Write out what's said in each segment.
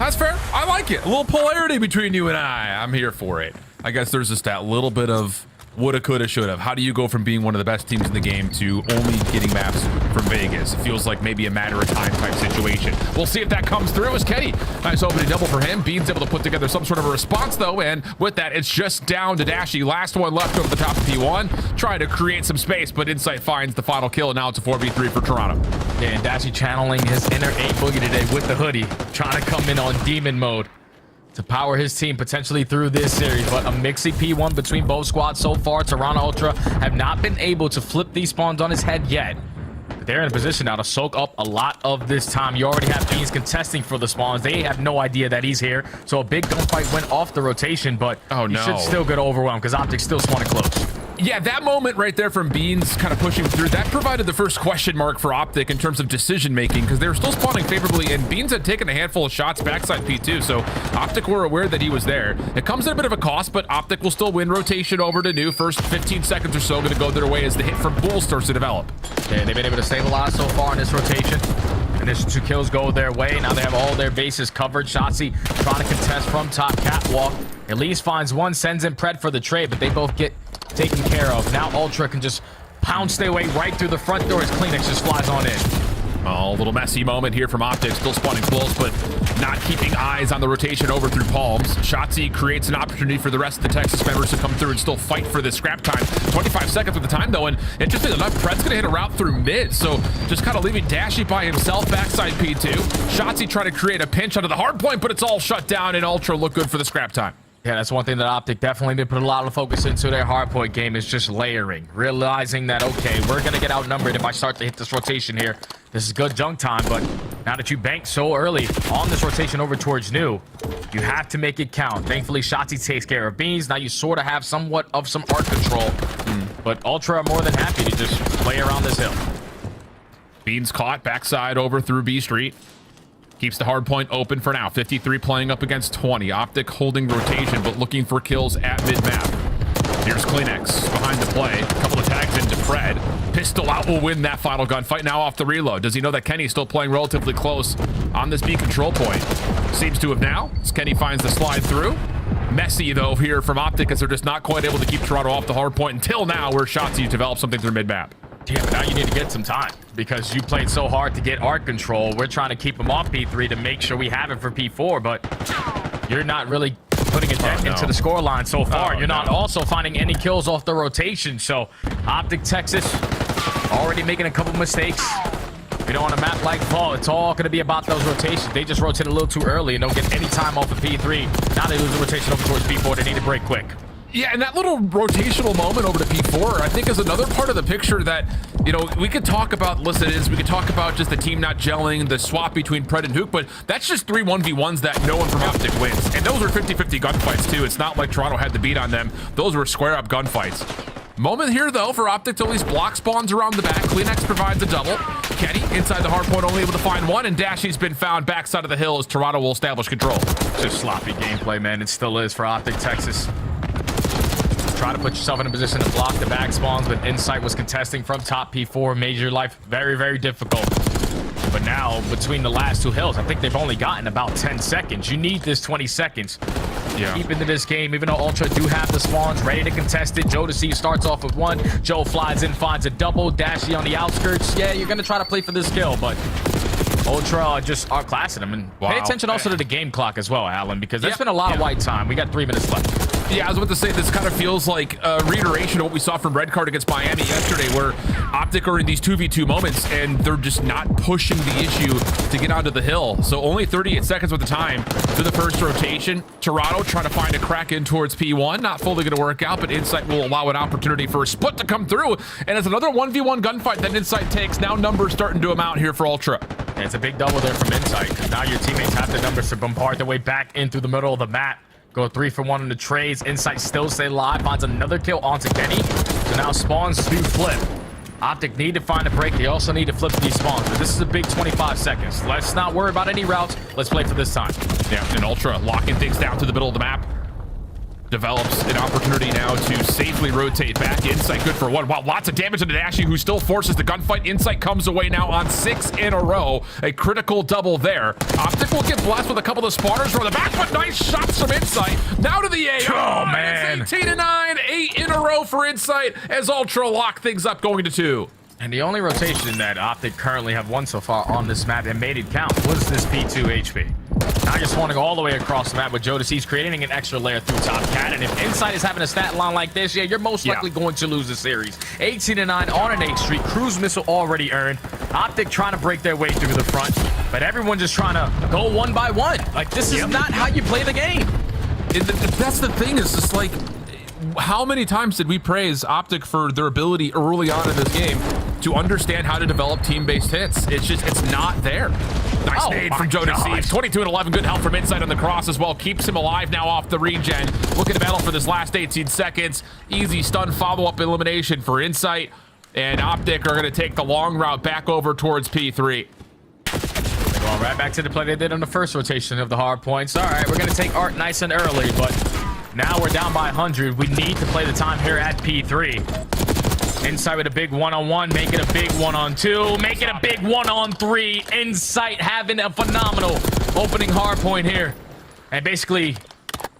That's fair. I like it. A little polarity between you and I'm here for it. I guess there's just that little bit of woulda, coulda, shoulda. How do you go from being one of the best teams in the game to only getting maps from Vegas? It feels like maybe a matter of time type situation. We'll see if that comes through as Kenny. Nice opening double for him. Bean's able to put together some sort of a response though, and with that, it's just down to Dashy. Last one left over the top of P1. Trying to create some space, but Insight finds the final kill, and now it's a 4v3 for Toronto. Yeah, and Dashy channeling his inner A-Boogie today with the hoodie, trying to come in on demon mode to power his team potentially through this series. But a mixy P1 between both squads so far. Toronto Ultra have not been able to flip these spawns on his head yet. But they're in a position now to soak up a lot of this time. You already have Beans contesting for the spawns. They have no idea that he's here. So a big gunfight went off the rotation, but you should still get overwhelmed because Optic's still spawning close. Yeah, that moment right there from Beans kind of pushing through, that provided the first question mark for Optic in terms of decision making, because they were still spawning favorably, and Beans had taken a handful of shots backside P2, so Optic were aware that he was there. It comes at a bit of a cost, but Optic will still win rotation over to New. First 15 seconds or so going to go their way as the hit from Pool starts to develop. Yeah, they've been able to save a lot so far in this rotation. Initial 2 kills go their way. Now they have all their bases covered. Shotzzy trying to contest from top catwalk. At least finds one, sends in Pred for the trade, but they both get taken care of. Now Ultra can just pounce their way right through the front door as Kleenex just flies on in. Oh, a little messy moment here from Optic, still spawning close, but not keeping eyes on the rotation over through Palms. Shotzzy creates an opportunity for the rest of the Texas members to come through and still fight for this scrap time. 25 seconds with the time though, and interesting enough, Pred's gonna hit a route through mid, so just kind of leaving Dashy by himself backside P2. Shotzzy trying to create a pinch onto the hard point, but it's all shut down, and Ultra look good for the scrap time. Yeah, that's one thing that Optic definitely did put a lot of focus into their hardpoint game, is just layering. Realizing that, okay, we're going to get outnumbered if I start to hit this rotation here. This is good junk time, but now that you banked so early on this rotation over towards New, you have to make it count. Thankfully, Shotzzy takes care of Beans. Now you sort of have somewhat of some arc control, but Ultra are more than happy to just play around this hill. Beans caught backside over through B Street. Keeps the hard point open for now. 53 playing up against 20. Optic holding rotation, but looking for kills at mid-map. Here's Kleenex behind the play. A couple of tags into Pred. Pistol out will win that final gunfight. Now off the reload. Does he know that Kenny's still playing relatively close on this B control point? Seems to have now, as Kenny finds the slide through. Messy, though, here from Optic, as they're just not quite able to keep Toronto off the hard point until now, where Shotzzy develops something through mid-map. Yeah, but now you need to get some time because you played so hard to get arc control. We're trying to keep him off P3 to make sure we have it for P4, but you're not really putting a dent into the scoreline so far. You're not also finding any kills off the rotation. So Optic Texas already making a couple mistakes. You know, on a map like Fall, it's all going to be about those rotations. They just rotate a little too early and don't get any time off of P3. Now they lose the rotation over towards P4. They need to break quick. Yeah, and that little rotational moment over to P4, I think, is another part of the picture that, you know, we could talk about Licitors, we could talk about just the team not gelling, the swap between Pred and Hook, but that's just 3 1v1s that no one from Optic wins. And those were 50-50 gunfights, too. It's not like Toronto had the beat on them. Those were square-up gunfights. Moment here, though, for Optic to at least block spawns around the back. Kleenex provides a double. Kenny, inside the hard point, only able to find one, and Dashy's been found backside of the hill as Toronto will establish control. Just sloppy gameplay, man. It still is for Optic Texas. Try to put yourself in a position to block the back spawns, but Insight was contesting from top P4, made your life very, very difficult. But now, between the last 2 hills, I think they've only gotten about 10 seconds. You need this 20 seconds. Yeah. Deep into this game, even though Ultra do have the spawns ready to contest it. JoeDeceives starts off with 1. Joe flies in, finds a double. Dashy on the outskirts. Yeah, you're going to try to play for this kill, but Ultra just outclassing them. And pay attention also to the game clock as well, Alan, because there's been a lot of white time. We got 3 minutes left. Yeah, I was about to say, this kind of feels like a reiteration of what we saw from Red Card against Miami yesterday, where Optic are in these 2v2 moments, and they're just not pushing the issue to get onto the hill. So only 38 seconds with the time to the first rotation. Toronto trying to find a crack in towards P1. Not fully going to work out, but Insight will allow an opportunity for a split to come through. And it's another 1v1 gunfight that Insight takes. Now numbers starting to amount here for Ultra. And it's a big double there from Insight, because now your teammates have the numbers to bombard their way back in through the middle of the map. Go 3 for 1 in the trades. Insight still stay alive. Finds another kill onto Kenny. So now spawns do flip. Optic need to find a break. They also need to flip these spawns. But this is a big 25 seconds. Let's not worry about any routes. Let's play for this time. Yeah, and Ultra locking things down to the middle of the map. Develops an opportunity now to safely rotate back. Insight good for 1. Wow, lots of damage into Dashy, who still forces the gunfight. Insight comes away now on 6 in a row. A critical double there. Optic will get blessed with a couple of spawners from the back, but nice shots from Insight. Now to the A. Oh, man. It's 18-9, 8 in a row for Insight as Ultra lock things up going to 2. And the only rotation that Optic currently have won so far on this map and made it count was this P2 HP. Now you're spawning all the way across the map with JoeDeceives creating an extra layer through top cat. And if Insight is having a stat line like this, yeah, you're most likely going to lose the series. 18-9 on an 8 streak. Cruise missile already earned. Optic trying to break their way through the front, but everyone just trying to go one by one. Like, this is not how you play the game. That's the thing, is just like, how many times did we praise Optic for their ability early on in this game to understand how to develop team-based hits? It's not there. Nice nade from JoeDeceives. 22 and 11. Good help from Insight on the cross as well. Keeps him alive now off the regen. Looking to battle for this last 18 seconds. Easy stun follow-up elimination for Insight. And Optic are going to take the long route back over towards P3. Going right back to the play they did on the first rotation of the hard points. All right, we're going to take Art nice and early, but now we're down by 100. We need to play the time here at P3. Insight with a big one-on-one, make it a big one-on-two, make it a big one-on-three. Insight having a phenomenal opening hard point here, and basically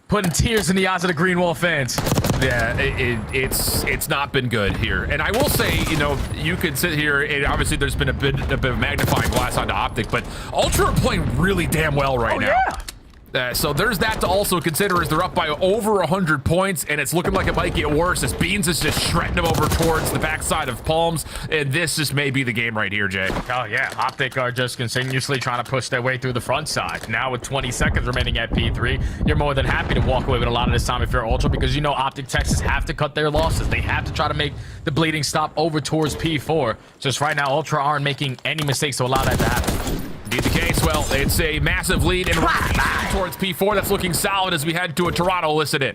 putting tears in the eyes of the Greenwall fans. Yeah, it's not been good here. And I will say, you know, you could sit here, and obviously there's been a bit of magnifying glass onto Optic, but Ultra are playing really damn well right now. So there's that to also consider, as they're up by over 100 points, and it's looking like it might get worse as Beans is just shredding them over towards the backside of Palms, and this just may be the game right here, Jay. Oh yeah, Optic are just continuously trying to push their way through the front side. Now with 20 seconds remaining at P3, you're more than happy to walk away with a lot of this time if you're Ultra, because you know Optic Texas have to cut their losses. They have to try to make the bleeding stop over towards P4. Just right now, Ultra aren't making any mistakes to allow that to happen. Indeed the case. Well, it's a massive lead and towards P4. That's looking solid as we head to a Toronto listen in.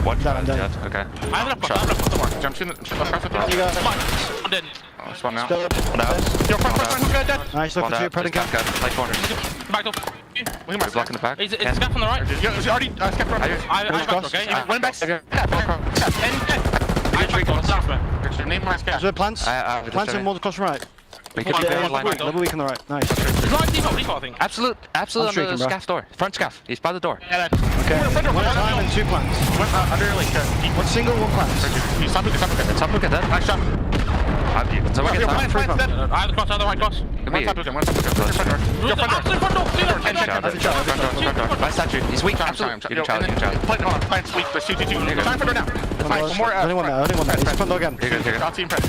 One shot, down. okay. I'm gonna put more. Jump to the front. You got it. Come on. I'm dead. Oh, spawn now. Yo, front, dead. Nice, looking to your pretty good. Light corners. Back up. You're blocking the back. It's Scaff on the right. Yo, it's already Scaff front. I back, okay? Went back. Name my Scaff. Is there plants? Plants and more across right. We could be Level weak on the right. Nice. Default, I think. Absolute on the scaff door. Front scaff. He's by the door. Yeah, Okay. One time and 2 plants. Under like One single, 1 plant. you stop it. Top look at that. Nice shot. So we get time. I have the cross, I have the right cross. One top, one top. Your front door. Nice statue. He's weak. Absolute. You can challenge. Plant's weak, but shoot. Time for door now. Nice, one more. Only one there. He's front door again. You're good. I'll team press.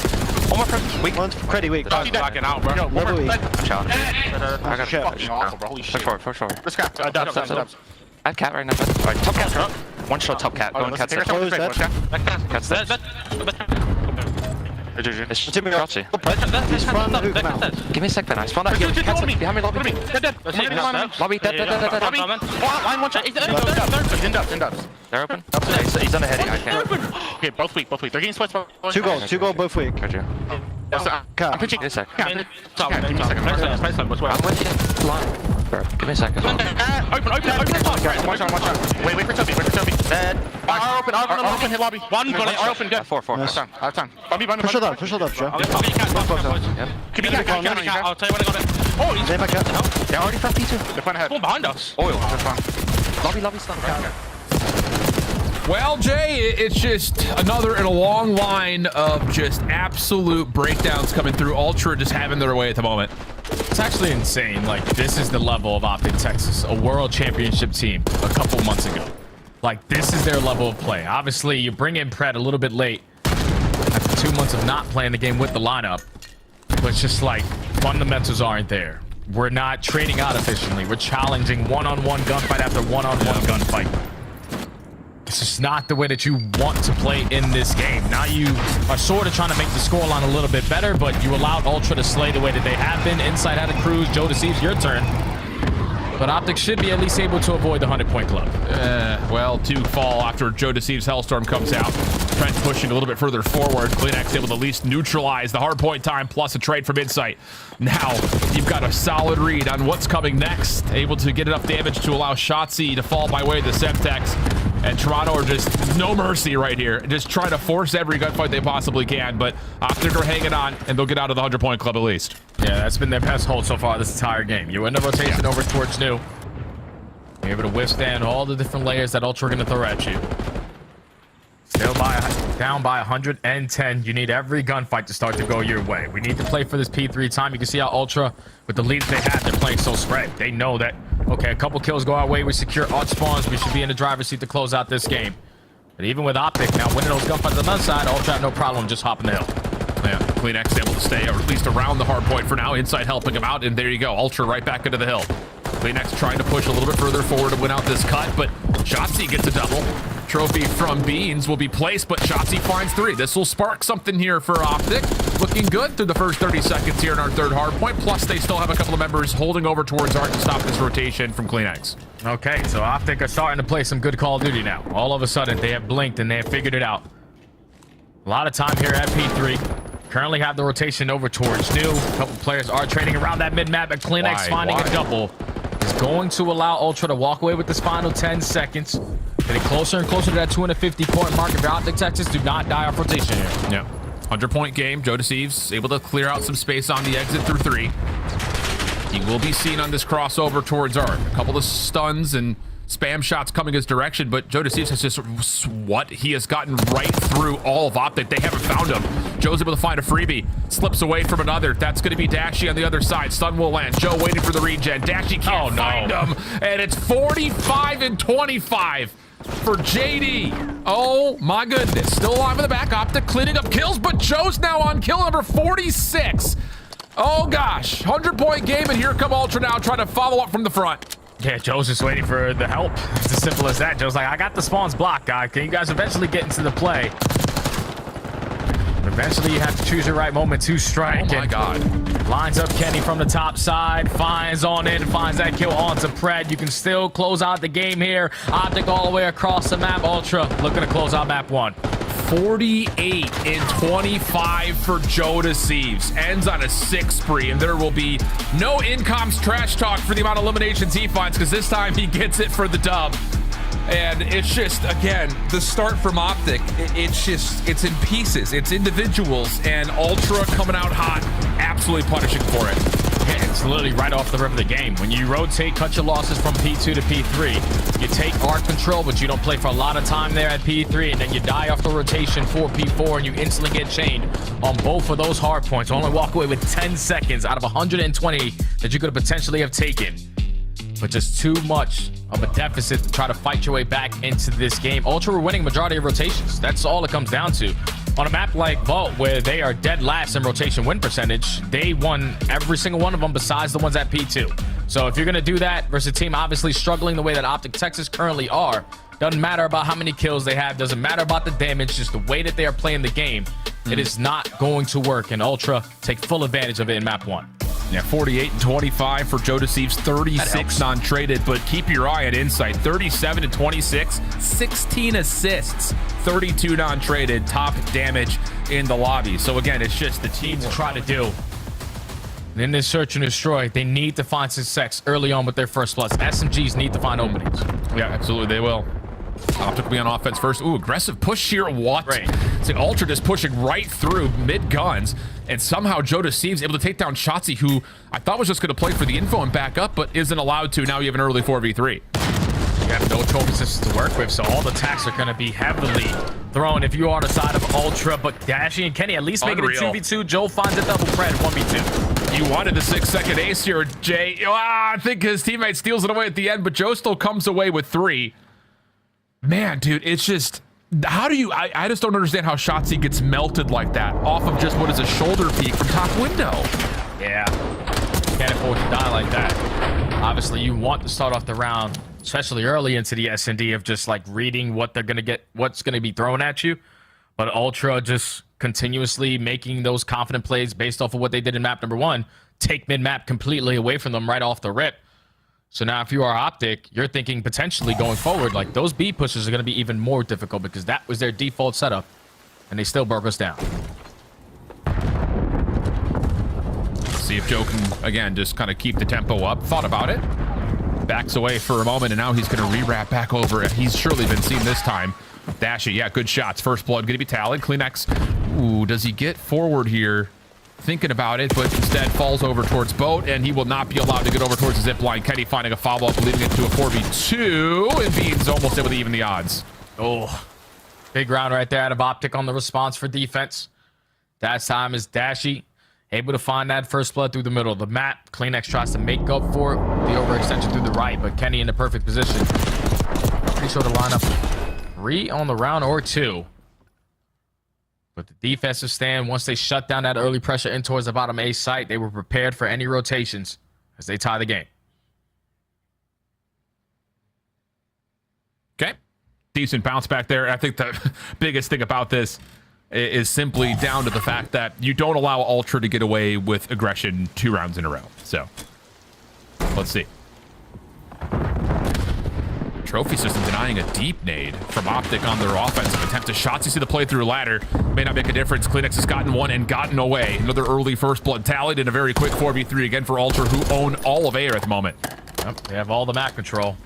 One more press. Weak. One's pretty weak. Blocking out, bro. Level weak. Challenge. I got Shit. Fucking awful, bro. Holy shit. Push forward. Let's go. Dubs. I have cat right now. Alright, top cat. One shot top cat. Going cat set. Cat's dead. It's just crouchy. He's front, hook mount. Give me a sec, Ben. I spawned out here. Cat's behind me, lobby. Dead. Lobby, dead. Lobby. Line one shot. He's in dubs. They're open. He's on the heading. I can't. Okay, both weak. They're getting splits. 2 gold, both weak. Got you. I'm pitching. Give me a sec. Give me a second. I'm with you. Line. Bro, give me a second. Open. Watch out. Wait for Toby. Dead. Open, hit lobby. One bullet. Open, dead. 4. Nice. Out of time. Bobby. Push it up, Joe. Could be cat. I'll tell you when I got it. Oh, he's Stay back up. They're already front P2. They're ahead. One behind us. Oil. Lobby stun. Well, Jay, it's just another in a long line of just absolute breakdowns coming through. Ultra just having their way at the moment. It's actually insane. Like, this is the level of Optic Texas, a world championship team a couple months ago. Like, this is their level of play. Obviously, you bring in Pred a little bit late after 2 months of not playing the game with the lineup. But it's just like, fundamentals aren't there. We're not trading out efficiently. We're challenging one-on-one gunfight after one-on-one gunfight. This is not the way that you want to play in this game. Now you are sort of trying to make the scoreline a little bit better, but you allowed Ultra to slay the way that they have been. Insight had a cruise. JoeDeceives, your turn. But Optic should be at least able to avoid the 100-point club. Well, 2 fall after JoeDeceives' Hellstorm comes out. Trent pushing a little bit further forward. Kleenex able to at least neutralize the hard point time plus a trade from Insight. Now, you've got a solid read on what's coming next. Able to get enough damage to allow Shotzi to fall by way of the Semtex. And Toronto are just no mercy right here. Just trying to force every gunfight they possibly can, but Optic are hanging on, and they'll get out of the 100-point club at least. Yeah, that's been their best hold so far this entire game. You win the rotation over towards New. You're able to withstand all the different layers that Ultra are going to throw at you. Still down by 110. You need every gunfight to start to go your way. We need to play for this P3 time. You can see how Ultra, with the leads they have, they're playing so spread. They know that, okay, a couple kills go our way. We secure arch spawns. We should be in the driver's seat to close out this game. But even with Optic now winning those gunfights on the other side, Ultra have no problem just hopping the hill. Yeah, CleanX able to stay, or at least around the hard point for now. Inside helping him out, and there you go. Ultra right back into the hill. CleanX trying to push a little bit further forward to win out this cut, but Shotzzy gets a double. Trophy from Beans will be placed, but Shotzzy finds 3. This will spark something here for Optic. Looking good through the first 30 seconds here in our third hard point. Plus, they still have a couple of members holding over towards Art to stop this rotation from CleanX. Okay, so Optic are starting to play some good Call of Duty now. All of a sudden, they have blinked and they have figured it out. A lot of time here at P3. Currently have the rotation over towards New. A couple players are trading around that mid-map, and CleanX finding a double is going to allow Ultra to walk away with this final 10 seconds. Getting closer and closer to that 250-point mark. If Optic Texas do not die off rotation here. Yeah. 100-point game. JoeDeceives able to clear out some space on the exit through 3. He will be seen on this crossover towards Art. A couple of stuns and spam shots coming his direction, but JoeDeceives has just he has gotten right through all of Optic. They haven't found him. Joe's able to find a freebie, slips away from another. That's going to be Dashy on the other side. Stun will land. Joe waiting for the regen. Dashy can't find him, and it's 45 and 25 for JD. Oh my goodness. Still alive in the back. Optic cleaning up kills, but Joe's now on kill number 46. Oh gosh. 100-point game, and here come Ultra now trying to follow up from the front. Yeah, Joe's just waiting for the help. It's as simple as that. Joe's like, I got the spawns blocked, guy. Can you guys eventually get into the play? Eventually, you have to choose your right moment to strike. Oh my God. Lines up Kenny from the top side. Finds on in. Finds that kill onto Pred. You can still close out the game here. Optic all the way across the map. Ultra looking to close out map 1. 48 and 25 for JoeDeceives. Ends on a 6 spree, and there will be no incoms trash talk for the amount of eliminations he finds, because this time he gets it for the dub. And it's just, again, the start from Optic, it's in pieces. It's individuals, and Ultra coming out hot, absolutely punishing for it. Yeah, it's literally right off the rip of the game. When you rotate, cut your losses from P2 to P3, you take art control, but you don't play for a lot of time there at P3, and then you die off the rotation for P4, and you instantly get chained on both of those hard points. Only walk away with 10 seconds out of 120 that you could have potentially have taken. But just too much of a deficit to try to fight your way back into this game. Ultra were winning majority of rotations. That's all it comes down to. On a map like Vault, where they are dead last in rotation win percentage, they won every single one of them besides the ones at P2. So if you're going to do that versus a team obviously struggling the way that Optic Texas currently are, doesn't matter about how many kills they have, doesn't matter about the damage, just the way that they are playing the game, it is not going to work. And Ultra take full advantage of it in map 1. Yeah, 48 and 25 for JoeDeceives, 36 non-traded, but keep your eye at Insight. 37 and 26, 16 assists, 32 non-traded, top damage in the lobby. So again, it's just the team to try to do. In this search and destroy, they need to find success early on with their first plus. SMGs need to find openings. Yeah, absolutely, they will. Optic will be on offense first. Ooh, aggressive push here. What? Right. It's an Ultra just pushing right through mid-guns, and somehow JoeDeceives able to take down Shotzzy, who I thought was just going to play for the info and back up, but isn't allowed to. Now you have an early 4v3. You have no trophy systems to work with, so all the attacks are going to be heavily thrown if you are on the side of Ultra, but Dashy and Kenny at least making it 2v2. Joe finds a double Pred, 1v2. You wanted the 6-second ace here, Jay. I think his teammate steals it away at the end, but Joe still comes away with 3. Man, dude, it's just, how do you, I just don't understand how Shotzzy gets melted like that off of just what is a shoulder peek from top window. Yeah, can't afford to die like that. Obviously, you want to start off the round, especially early into the S&D, of just like reading what they're going to get, what's going to be thrown at you. But Ultra just continuously making those confident plays based off of what they did in map number 1, take mid-map completely away from them right off the rip. So now if you are Optic, you're thinking potentially going forward, like those B pushes are going to be even more difficult because that was their default setup, and they still broke us down. See if Joe can, again, just kind of keep the tempo up. Thought about it. Backs away for a moment, and now he's going to re-wrap back over. He's surely been seen this time. Dashy, yeah, good shots. First blood going to be tallied. CleanX, ooh, does he get forward here? Thinking about it, but instead falls over towards Boat, and he will not be allowed to get over towards the zip line. Kenny finding a follow-up, leading it to a 4v2, and Beans almost able to even the odds. Oh, big round right there out of Optic on the response for defense. That time is Dashy able to find that first blood through the middle of the map. CleanX tries to make up for it, the overextension through the right, but Kenny in the perfect position. Pretty sure the lineup 3 on the round or 2. But the defensive stand, once they shut down that early pressure in towards the bottom A site, they were prepared for any rotations as they tie the game. Okay. Decent bounce back there. I think the biggest thing about this is simply down to the fact that you don't allow Ultra to get away with aggression 2 rounds in a row. So, let's see. Trophy system denying a deep nade from Optic on their offensive attempt to shots. You see the play through ladder. May not make a difference. CleanX has gotten one and gotten away. Another early first blood tallied in a very quick 4v3 again for Ultra, who own all of Air at the moment. Yep, they have all the map control.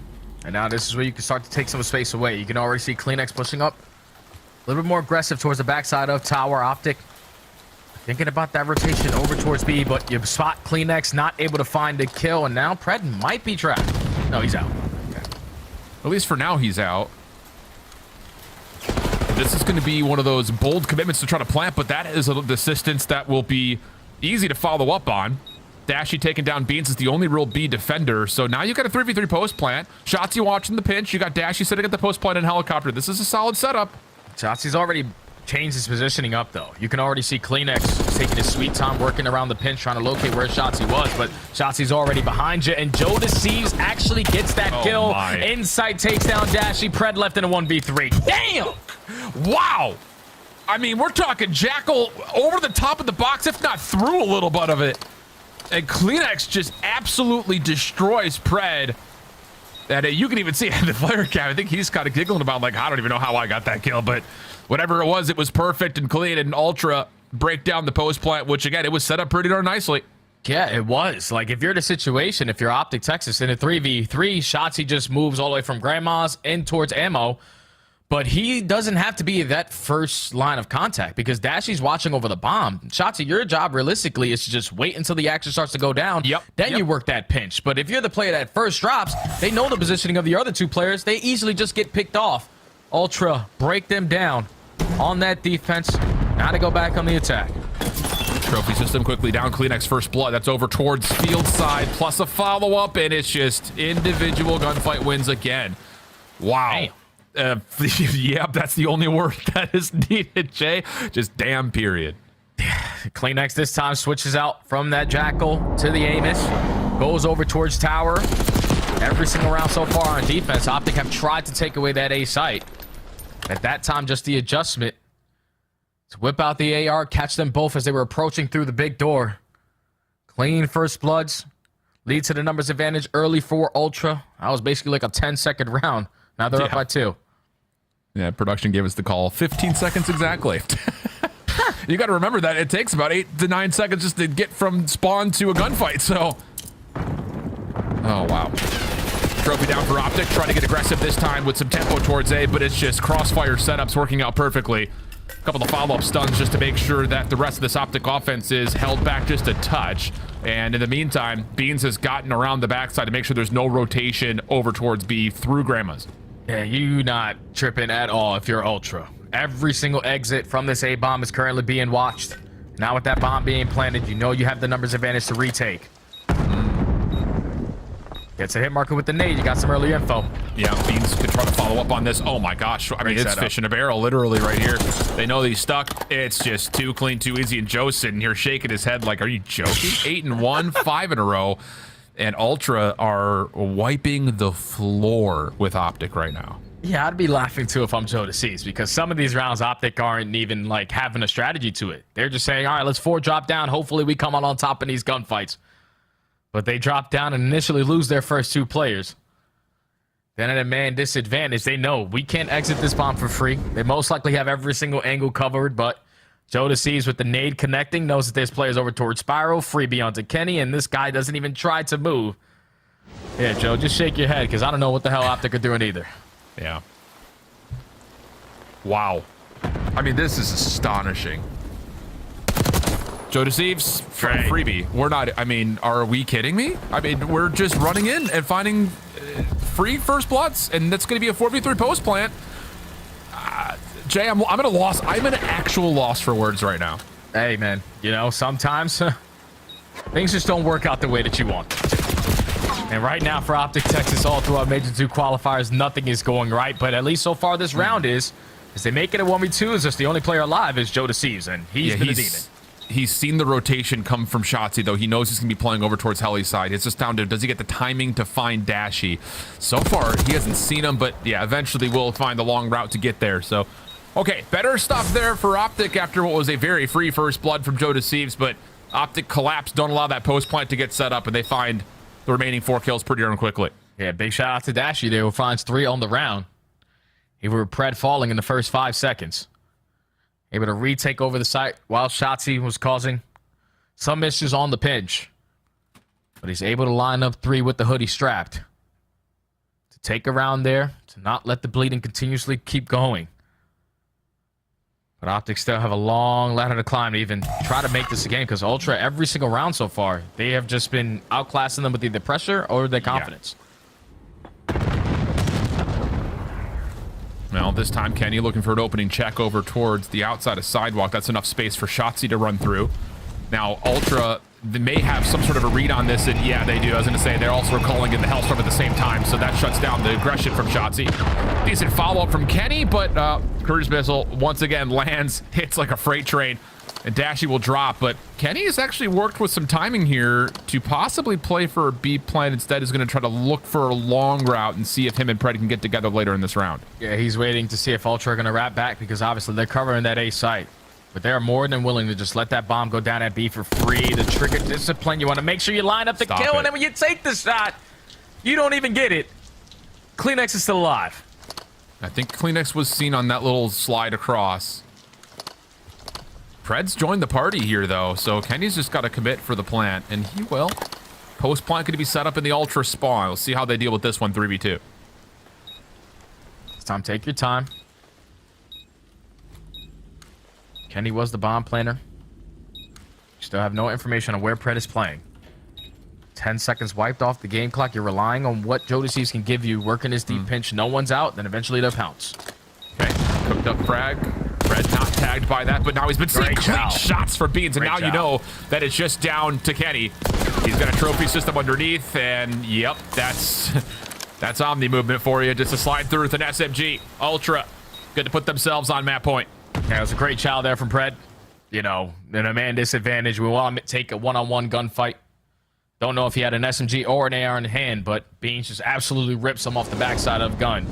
And now this is where you can start to take some space away. You can already see CleanX pushing up a little bit more aggressive towards the backside of Tower. Optic thinking about that rotation over towards B, but you spot CleanX not able to find the kill, and now Pred might be trapped. No, he's out. At least for now, he's out. This is going to be one of those bold commitments to try to plant, but that is a distance that will be easy to follow up on. Dashy taking down Beans is the only real B defender, so now you got a 3v3 post plant. Shotzzy watching the pinch. You got Dashy sitting at the post plant in helicopter. This is a solid setup. Shotzzy's already changed his positioning up, though. You can already see CleanX taking his sweet time working around the pinch, trying to locate where Shotzzy was, but Shotzzy's already behind you, and JoeDeceives actually gets that kill. Insight takes down Dashy. Pred left in a 1v3. Damn! Wow! I mean, we're talking Jackal over the top of the box, if not through a little bit of it. And CleanX just absolutely destroys Pred. And you can even see it in the player cam. I think he's kind of giggling about, like, I don't even know how I got that kill, but whatever it was perfect and clean, and Ultra break down the post plant, which again, it was set up pretty darn nicely. Yeah, it was. Like, if you're in a situation, if you're Optic Texas in a 3v3, Shotzzy just moves all the way from Grandma's in towards ammo, but he doesn't have to be that first line of contact because Dashy's watching over the bomb. Shotzzy, your job realistically is to just wait until the action starts to go down. Then you work that pinch. But if you're the player that first drops, they know the positioning of the other 2 players. They easily just get picked off. Ultra break them down on that defense. Now to go back on the attack. Trophy system quickly down. CleanX first blood. That's over towards field side plus a follow-up, and it's just individual gunfight wins again. Wow. Damn. Yep, that's the only word that is needed, Jay. Just damn, period. CleanX this time switches out from that Jackal to the Amos. Goes over towards Tower. Every single round so far on defense, Optic have tried to take away that A site. At that time, just the adjustment to whip out the AR, catch them both as they were approaching through the big door. Clean first bloods. Lead to the numbers advantage early for Ultra. That was basically like a 10-second round. Now they're up by 2. Yeah, production gave us the call. 15 seconds exactly. You got to remember that it takes about 8 to 9 seconds just to get from spawn to a gunfight, so... Oh, wow. Trophy down for Optic. Trying to get aggressive this time with some tempo towards A, but it's just crossfire setups working out perfectly. A couple of follow-up stuns just to make sure that the rest of this Optic offense is held back just a touch. And in the meantime, Beans has gotten around the backside to make sure there's no rotation over towards B through Grandma's. Yeah, you not tripping at all if you're Ultra. Every single exit from this A-bomb is currently being watched. Now with that bomb being planted, you know you have the numbers advantage to retake. Gets a hit marker with the nade. You got some early info. Yeah, Beans could try to follow up on this. Oh my gosh. I mean, it's fish in a barrel, literally right here. They know he's stuck. It's just too clean, too easy. And Joe's sitting here shaking his head like, are you joking? 8-1, 5 in a row. And Ultra are wiping the floor with Optic right now. Yeah, I'd be laughing too if I'm JoeDeceives because some of these rounds Optic aren't even like having a strategy to it. They're just saying, all right, let's 4 drop down. Hopefully we come out on top in these gunfights. But they drop down and initially lose their first 2 players. Then at a man disadvantage, they know we can't exit this bomb for free. They most likely have every single angle covered, but JoeDeceives with the nade connecting knows that there's players over towards Spiral, freebie onto Kenny, and this guy doesn't even try to move. Yeah, Joe, just shake your head because I don't know what the hell Optic are doing either. Yeah. Wow. I mean, this is astonishing. JoeDeceives from freebie. We're not, I mean, are we kidding me? I mean, we're just running in and finding free first bloods, and that's going to be a 4v3 post plant. Jay, I'm at a loss. I'm at an actual loss for words right now. Hey, man, you know, sometimes things just don't work out the way that you want them to. And right now for Optic Texas, all throughout Major 2 qualifiers, nothing is going right. But at least so far this round is they make it a 1v2. Is just the only player alive is JoeDeceives, and he's been a demon. He's seen the rotation come from Shotzzy, though. He knows he's going to be playing over towards Helly's side. It's just down to, does he get the timing to find Dashy? So far, he hasn't seen him, but yeah, eventually we'll find the long route to get there. So, okay, better stuff there for Optic after what was a very free first blood from JoeDeceives, but Optic collapsed, don't allow that post plant to get set up, and they find the remaining 4 kills pretty darn quickly. Yeah, big shout out to Dashy there, who finds 3 on the round. He were Pred falling in the first 5 seconds. Able to retake over the site while Shotzzy was causing some issues on the pinch. But he's able to line up 3 with the hoodie strapped. To take a round there, to not let the bleeding continuously keep going. But Optic still have a long ladder to climb to even try to make this a game, because Ultra, every single round so far, they have just been outclassing them with either pressure or their confidence. Well, this time Kenny looking for an opening check over towards the outside of sidewalk. That's enough space for Shotzzy to run through. Now, Ultra, they may have some sort of a read on this, and yeah, they do. I was going to say, they're also calling in the Hellstorm at the same time, so that shuts down the aggression from Shotzzy. Decent follow-up from Kenny, but cruise missile once again lands, hits like a freight train, and Dashy will drop. But Kenny has actually worked with some timing here to possibly play for a B plant. Instead, is going to try to look for a long route and see if him and Pred can get together later in this round. Yeah, he's waiting to see if Ultra are going to wrap back, because obviously they're covering that A site. But they're more than willing to just let that bomb go down at B for free. The trigger discipline, you want to make sure you line up the kill, and then when you take the shot, you don't even get it. Kleenex is still alive. I think Kleenex was seen on that little slide across. Pred's joined the party here, though, so Kenny's just got to commit for the plant, and he will. Post plant going to be set up in the Ultra spawn. We'll see how they deal with this one, 3v2. This time, take your time. Kenny was the bomb planner. Still have no information on where Pred is playing. 10 seconds wiped off the game clock. You're relying on what JoeDeceives can give you. Working his deep pinch. No one's out. Then eventually they'll pounce. Okay, cooked up frag. Pred not tagged by that, but now he's been seeing clean shots for Beans, and now you know that it's just down to Kenny. He's got a trophy system underneath, and yep, that's Omni movement for you. Just to slide through with an SMG. Ultra, good to put themselves on map point. Yeah, it was a great chow there from Pred. You know, in a man disadvantage, we want to take a one-on-one gunfight. Don't know if he had an SMG or an AR in hand, but Beans just absolutely rips him off the backside of gun.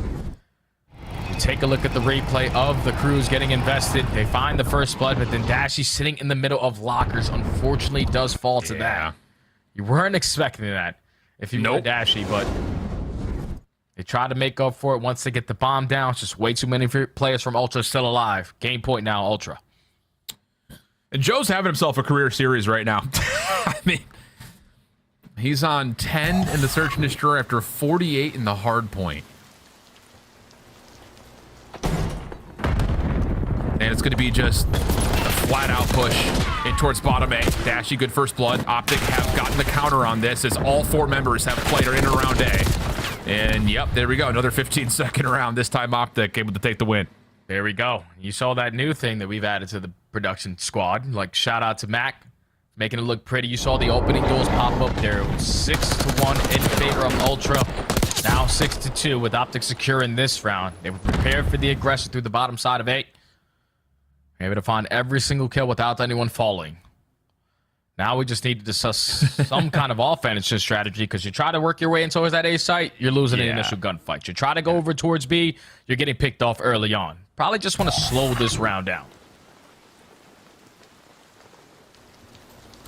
You take a look at the replay of the crews getting invested. They find the first blood, but then Dashy sitting in the middle of lockers unfortunately does fall to that. You weren't expecting that if you were Dashy, but they try to make up for it once they get the bomb down. It's just way too many players from Ultra still alive. Game point now, Ultra. And Joe's having himself a career series right now. I mean, he's on 10 in the Search and Destroy after 48 in the hard point. And it's going to be just a flat-out push in towards bottom A. Dashy, good first blood. Optic have gotten the counter on this as all 4 members have played in around A. And, yep, there we go. Another 15-second round. This time Optic able to take the win. There we go. You saw that new thing that we've added to the production squad. Like, shout out to Mac, making it look pretty. You saw the opening duels pop up there. It was 6-1 in favor of Ultra. Now 6-2 with Optic secure in this round. They were prepared for the aggression through the bottom side of A. Able to find every single kill without anyone falling. Now we just need to discuss some kind of offensive strategy, because you try to work your way in towards that A site, you're losing the initial gunfight. You try to go over towards B, you're getting picked off early on. Probably just want to slow this round down.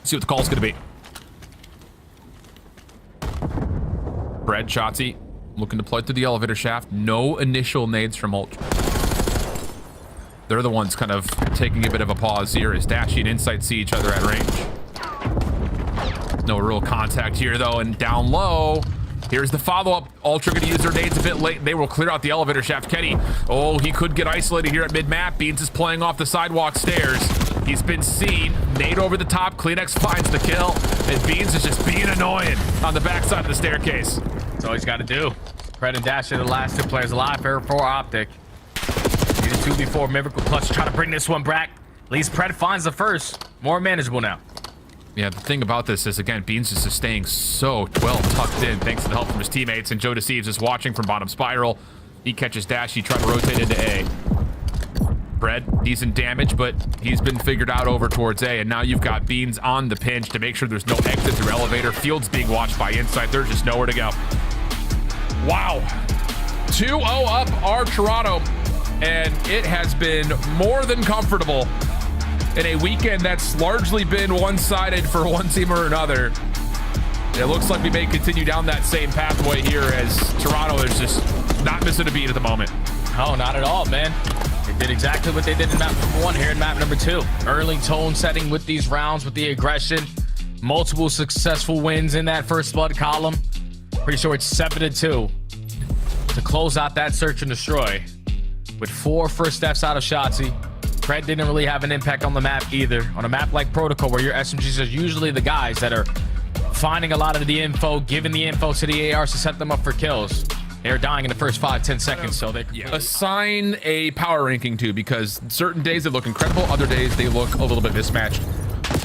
See what the call's going to be. Pred, Shotzzy, looking to play through the elevator shaft. No initial nades from Ultra. They're the ones kind of taking a bit of a pause here as Dashy and Insight see each other at range. No real contact here, though, and down low, Here's the follow-up. Ultra going to use their nades a bit late. They will clear out the elevator shaft. Kenny, oh, he could get isolated here at mid-map. Beans is playing off the sidewalk stairs. He's been seen. Nade over the top. Kleenex finds the kill. And Beans is just being annoying on the backside of the staircase. That's all he's got to do. Pred and Dash are the last 2 players alive here for Optic. Needed 2 before Miracle Clutch to try to bring this one back. At least Pred finds the first. More manageable now. Yeah, the thing about this is, again, Beans is just staying so well tucked in thanks to the help from his teammates, and JoeDeceives is watching from bottom spiral. He catches Dash. He trying to rotate into A. Pred, decent damage, but he's been figured out over towards A, and now you've got Beans on the pinch to make sure there's no exit through elevator. Field's being watched by Insight. There's just nowhere to go. Wow. 2-0 up our Toronto, and it has been more than comfortable in a weekend that's largely been one-sided for one team or another. It looks like we may continue down that same pathway here, as Toronto is just not missing a beat at the moment. Oh, not at all, man. They did exactly what they did in map number 1 here in map number 2. Early tone setting with these rounds, with the aggression. Multiple successful wins in that first blood column. Pretty sure it's 7-2 to close out that search and destroy. With 4 first steps out of Shotzzy. Pred didn't really have an impact on the map either. On a map like Protocol, where your SMGs are usually the guys that are finding a lot of the info, giving the info to the ARs to set them up for kills. They're dying in the first 5-10 seconds, so they assign a power ranking to, because certain days they look incredible, other days they look a little bit mismatched.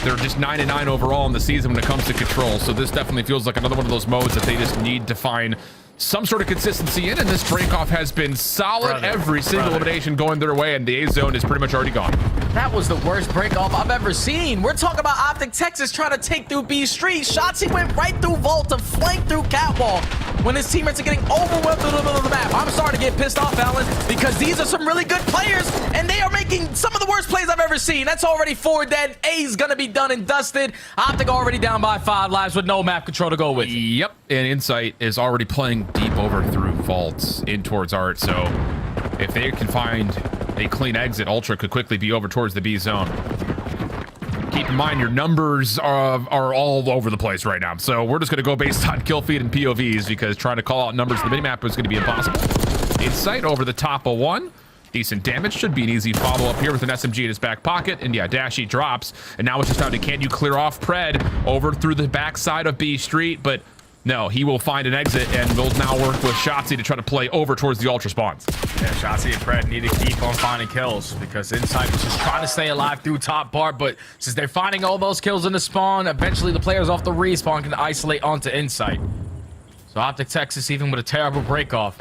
They're just 9-9 overall in the season when it comes to control, so this definitely feels like another one of those modes that they just need to find some sort of consistency in, and this break-off has been solid. Every single elimination going their way, and the A zone is pretty much already gone. That was the worst break-off I've ever seen. We're talking about Optic Texas trying to take through B Street. Shotzzy went right through Vault to flank through Catwalk when his teammates are getting overwhelmed through the middle of the map. I'm starting to get pissed off, Alan, because these are some really good players, and they are making some of the worst plays I've ever seen. That's already 4 dead. A's gonna be done and dusted. Optic already down by 5 lives with no map control to go with. Yep, and Insight is already playing deep over through vaults in towards Art, so if they can find a clean exit, Ultra could quickly be over towards the B zone. Keep in mind your numbers are all over the place right now, so we're just going to go based on kill feed and POVs, because trying to call out numbers in the minimap is going to be impossible. Insight over the top of 1. Decent damage. Should be an easy follow-up here with an SMG in his back pocket. And yeah, Dashy drops, and now it's just down to, can you clear off Pred over through the backside of B Street? But no, he will find an exit, and will now work with Shotzzy to try to play over towards the Ultra spawns. Yeah, Shotzzy and Pred need to keep on finding kills, because Insight was just trying to stay alive through top part, but since they're finding all those kills in the spawn, eventually the players off the respawn can isolate onto Insight. So Optic Texas, even with a terrible break-off,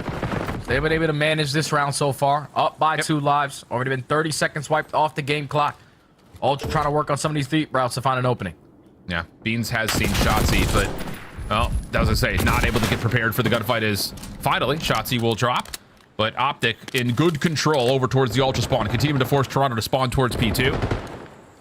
they've been able to manage this round so far. Up by 2 lives. Already been 30 seconds wiped off the game clock. Ultra trying to work on some of these deep routes to find an opening. Yeah, Beans has seen Shotzzy, but, well, as I say, not able to get prepared for the gunfight is finally Shotzzy will drop. But Optic in good control over towards the Ultra spawn, continuing to force Toronto to spawn towards P2.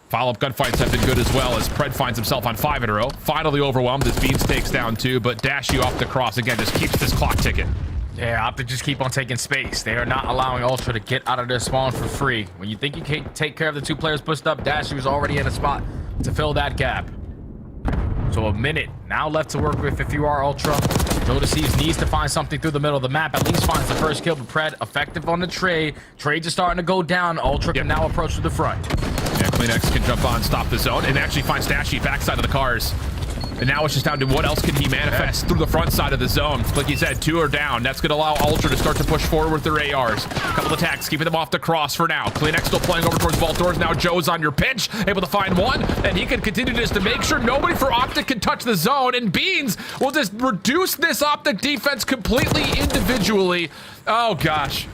Follow-up gunfights have been good as well, as Pred finds himself on 5 in a row. Finally overwhelmed as Beans takes down 2, but Dashy off the cross again just keeps this clock ticking. Yeah, Optic just keep on taking space. They are not allowing Ultra to get out of their spawn for free. When you think you can take care of the 2 players pushed up, Dashy was already in a spot to fill that gap. So a minute now left to work with if you are Ultra. JoeDeceives needs to find something through the middle of the map. At least finds the first kill, but Pred effective on the trade. Trades are starting to go down. Ultra can now approach to the front. Yeah, Kleenex can jump on, stop the zone, and actually finds Dashy backside of the cars. And now it's just down to what else can he manifest through the front side of the zone. Like you said, 2 are down. That's going to allow Ultra to start to push forward with their ARs. A couple attacks, keeping them off the cross for now. Kleenex still playing over towards vault doors. Now Joe's on your pinch, able to find 1, and he can continue just to make sure nobody for Optic can touch the zone. And Beans will just reduce this Optic defense completely individually. Oh, gosh.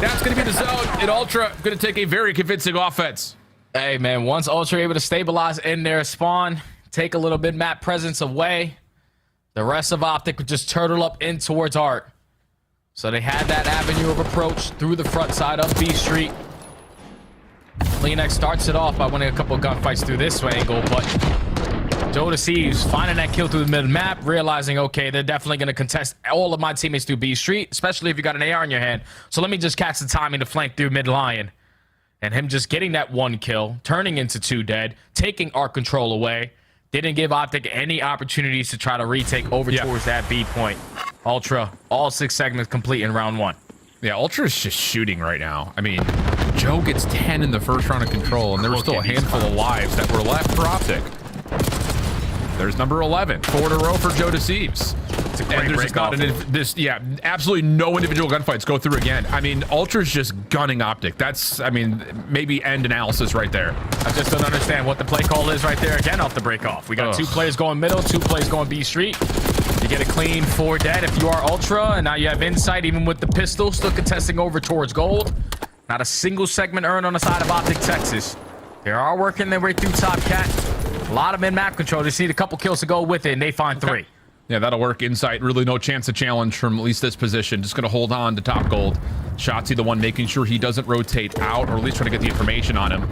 That's going to be the zone, and Ultra going to take a very convincing offense. Hey, man, once Ultra able to stabilize in their spawn, take a little bit map presence away, the rest of Optic would just turtle up in towards Art. So they had that avenue of approach through the front side of B Street. Kleenex starts it off by winning a couple of gunfights through this angle, but JoeDeceives finding that kill through the mid map, realizing, okay, they're definitely going to contest all of my teammates through B Street, especially if you got an AR in your hand. So let me just catch the timing to flank through mid lion. And him just getting that 1 kill, turning into 2 dead, taking Art control away. didn't give Optic any opportunities to try to retake over towards that B point. Ultra, all 6 segments complete in round 1. Yeah, Ultra's just shooting right now. I mean, Joe gets 10 in the first round of control, and there were still a handful of lives that were left for Optic. There's number 11, 4 in a row for JoeDeceives. It's a great And there's just not absolutely no individual gunfights go through again. I mean, Ultra's just gunning Optic. That's, I mean, maybe end analysis right there. I just don't understand what the play call is right there again off the break off. We got 2 players going middle, 2 players going B street. You get a clean 4 dead if you are Ultra, and now you have insight even with the pistol, still contesting over towards gold. Not a single segment earned on the side of Optic Texas. They are working their way through Top Cat. A lot of mid-map control. They just need a couple kills to go with it, and they find 3. Yeah, that'll work. Insight, really no chance of challenge from at least this position. Just going to hold on to top gold. Shotzzy the one making sure he doesn't rotate out, or at least trying to get the information on him.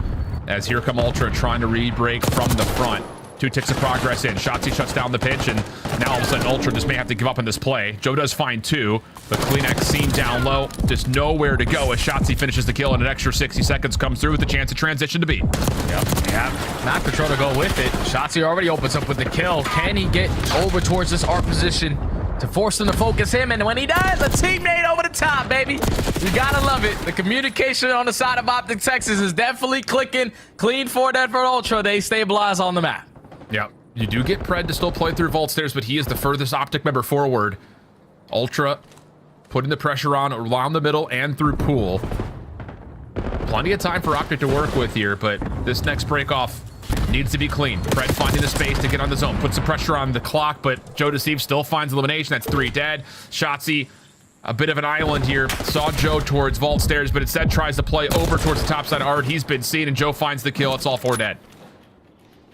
As here come Ultra trying to re-break from the front. 2 ticks of progress in. Shotzzy shuts down the pitch, and now all of a sudden Ultra just may have to give up on this play. Joe does find 2, but CleanX seen down low. Just nowhere to go as Shotzzy finishes the kill, and an extra 60 seconds comes through with a chance to transition to B. Yep, yeah. Map control to go with it. Shotzzy already opens up with the kill. Can he get over towards this art position to force them to focus him? And when he does, a teammate over the top, baby. You gotta love it. The communication on the side of Optic Texas is definitely clicking. Clean 4 dead for Ultra. They stabilize on the map. Yeah, you do get Pred to still play through Vault Stairs, but he is the furthest Optic member forward. Ultra putting the pressure on around the middle and through pool. Plenty of time for Optic to work with here, but this next break off needs to be clean. Pred finding the space to get on the zone, puts some pressure on the clock, but JoeDeceives still finds elimination. That's 3 dead. Shotzzy, a bit of an island here. Saw Joe towards Vault Stairs, but instead tries to play over towards the top side of Art. He's been seen, and Joe finds the kill. It's all 4 dead.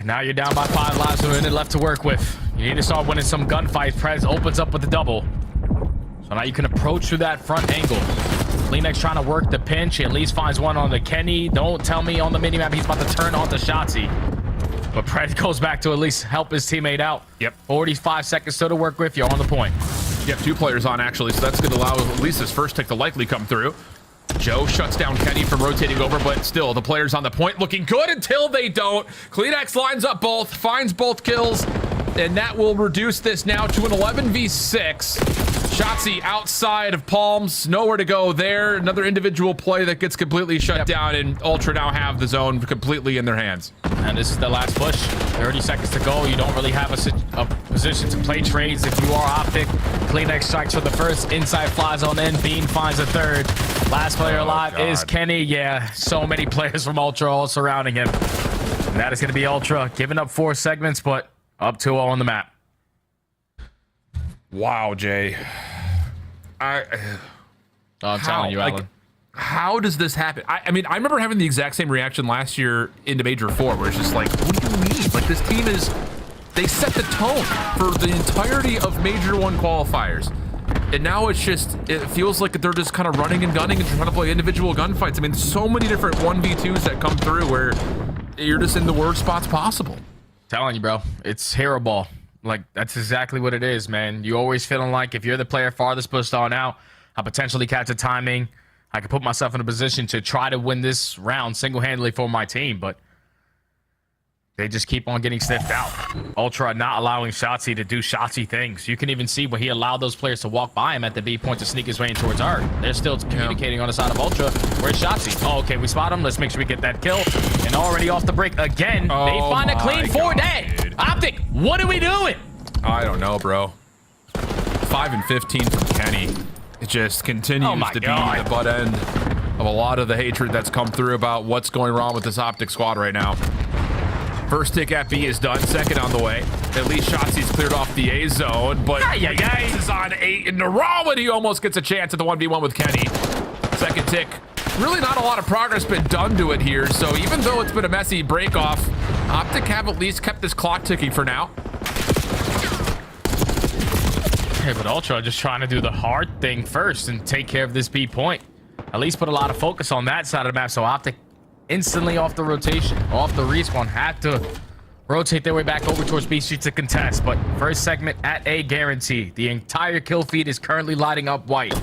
And now you're down by 5 lives with a minute left to work with. You need to start winning some gunfights. Prez opens up with the double. So now you can approach through that front angle. CleanX trying to work the pinch. He at least finds one on the Kenny. Don't tell me on the minimap he's about to turn on to Shotzzy. But Prez goes back to at least help his teammate out. Yep. 45 seconds still to work with. You're on the point. You have 2 players on, actually, so that's going to allow at least his first tick to likely come through. Joe shuts down Kenny from rotating over, but still, the players on the point looking good until they don't. CleanX lines up both, finds both kills, and that will reduce this now to an 11v6. Shotzzy outside of Palms, nowhere to go there. Another individual play that gets completely shut down, and Ultra now have the zone completely in their hands. And this is the last push. 30 seconds to go. You don't really have a position to play trades if you are Optic. CleanX strikes for the first. Inside flies on in. Bean finds a 3rd. Last player alive is Kenny. Yeah, so many players from Ultra all surrounding him. And that is going to be Ultra giving up 4 segments, but up 2-0 on the map. Wow, Jay. I'm telling you, Alan. How does this happen? I mean, I remember having the exact same reaction last year into Major 4, where it's just like, what do you mean? Like, this team is... They set the tone for the entirety of Major 1 qualifiers. And now it's just... It feels like they're just kind of running and gunning and trying to play individual gunfights. I mean, so many different 1v2s that come through where you're just in the worst spots possible. Telling you, bro. It's hero ball. Like, that's exactly what it is, man. You always feeling like if you're the player farthest pushed on out, I potentially catch a timing. I could put myself in a position to try to win this round single-handedly for my team, but they just keep on getting sniffed out. Ultra not allowing Shotzzy to do Shotzzy things. You can even see when he allowed those players to walk by him at the B point to sneak his way in towards Art. They're still communicating on the side of Ultra. Where's Shotzzy? Oh, okay, we spot him. Let's make sure we get that kill. And already off the break again. They find a clean 4 dead. Optic, what are we doing? I don't know, bro. 5 and 15 from Kenny. It just continues to be the butt end of a lot of the hatred that's come through about what's going wrong with this Optic squad right now. First tick at B is done. Second on the way. At least Shotzzy's cleared off the A zone, but this is on 8 in a row, and he almost gets a chance at the 1v1 with Kenny. Second tick. Really not a lot of progress been done to it here, so even though it's been a messy break-off, Optic have at least kept this clock ticking for now. Hey, but Ultra just trying to do the hard thing first and take care of this B point. At least put a lot of focus on that side of the map, so Optic instantly off the rotation, off the respawn, had to rotate their way back over towards B Street to contest. But first segment at A guarantee. The entire kill feed is currently lighting up white.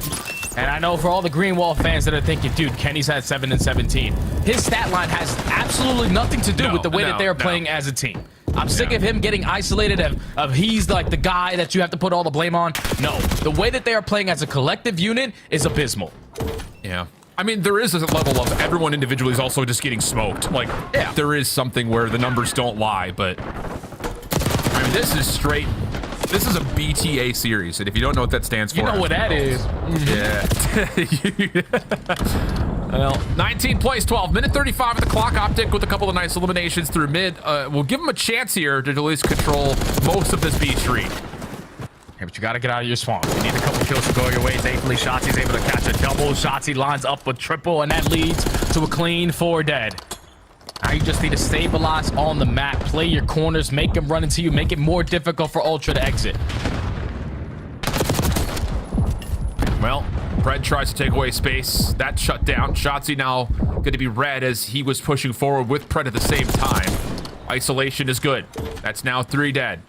And I know for all the Green Wall fans that are thinking, dude, Kenny's had 7 and 17. His stat line has absolutely nothing to do with the way that they're playing as a team. I'm sick of him getting isolated of he's like the guy that you have to put all the blame on. No, the way that they are playing as a collective unit is abysmal. Yeah. I mean, there is a level of everyone individually is also just getting smoked. Like, Yeah. there is something where the numbers don't lie, but I mean, this is straight. This is a BTA series, and if you don't know what that stands for, You know what that is. Yeah. Well, 19 plays, 12. Minute 35 of the clock. Optic with a couple of nice eliminations through mid. We'll give them a chance here to at least control most of this B street. Hey, but you got to get out of your swamp. You need a couple kills to go your way. Thankfully, Shotzi's able to catch a double. Shotzi lines up with triple, and that leads to a clean 4 dead. Now you just need to stabilize on the map, play your corners, make them run into you, make it more difficult for Ultra to exit. Well, Pred tries to take away space. That shut down. Shotzi now going to be red as he was pushing forward with Pred at the same time. Isolation is good. That's now 3 dead.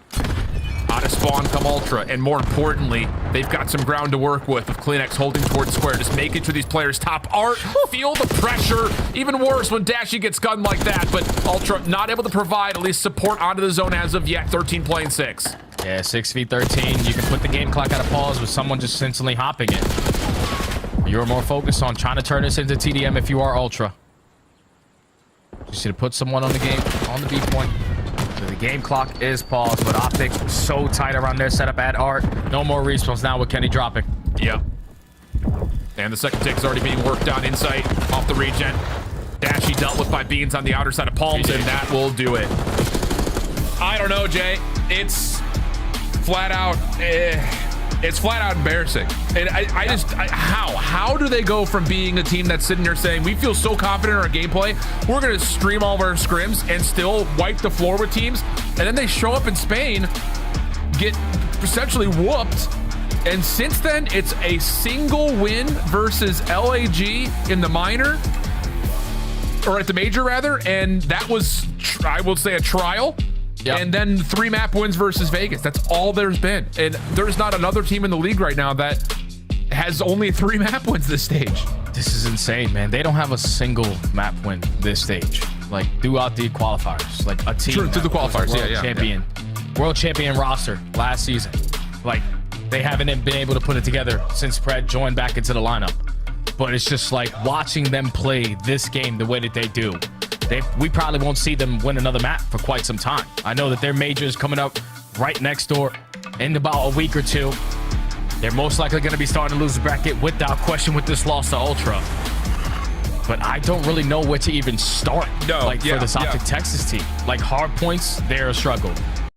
Out of spawn come Ultra, and more importantly, they've got some ground to work with Kleenex holding towards square, just making sure these players top art, feel the pressure. Even worse when Dashy gets gunned like that, but Ultra not able to provide at least support onto the zone as of yet. 13 playing 6. Yeah, 6v13. You can put the game clock at a pause with someone just instantly hopping it. You're more focused on trying to turn this into TDM if you are Ultra. Just need to put someone on the game, on the B point. So the game clock is paused, but Optic so tight around their setup at Art. No more respawns now with Kenny dropping. Yep. And the second tick is already being worked on inside off the regen. Dashy dealt with by Beans on the outer side of Palms, and that will do it. I don't know, Jay. It's flat out. It's flat out embarrassing. And how do they go from being a team that's sitting there saying we feel so confident in our gameplay, we're gonna stream all of our scrims and still wipe the floor with teams, and then they show up in Spain, get essentially whooped, and since then it's a single win versus LAG in the minor, or at the major rather, and that was I will say a trial. Yep. And then 3 map wins versus Vegas. That's all there's been. And there's not another team in the league right now that has only 3 map wins this stage. This is insane, man. They don't have a single map win this stage. Like throughout the qualifiers, like a team. True, through the qualifiers, world champion roster last season. Like they haven't been able to put it together since Pred joined back into the lineup. But it's just like watching them play this game the way that they do. We probably won't see them win another map for quite some time. I know that their major is coming up right next door in about a week or 2. They're most likely going to be starting to lose the bracket without question with this loss to Ultra. But I don't really know where to even start for this Optic Texas team. Like hard points, they're a struggle.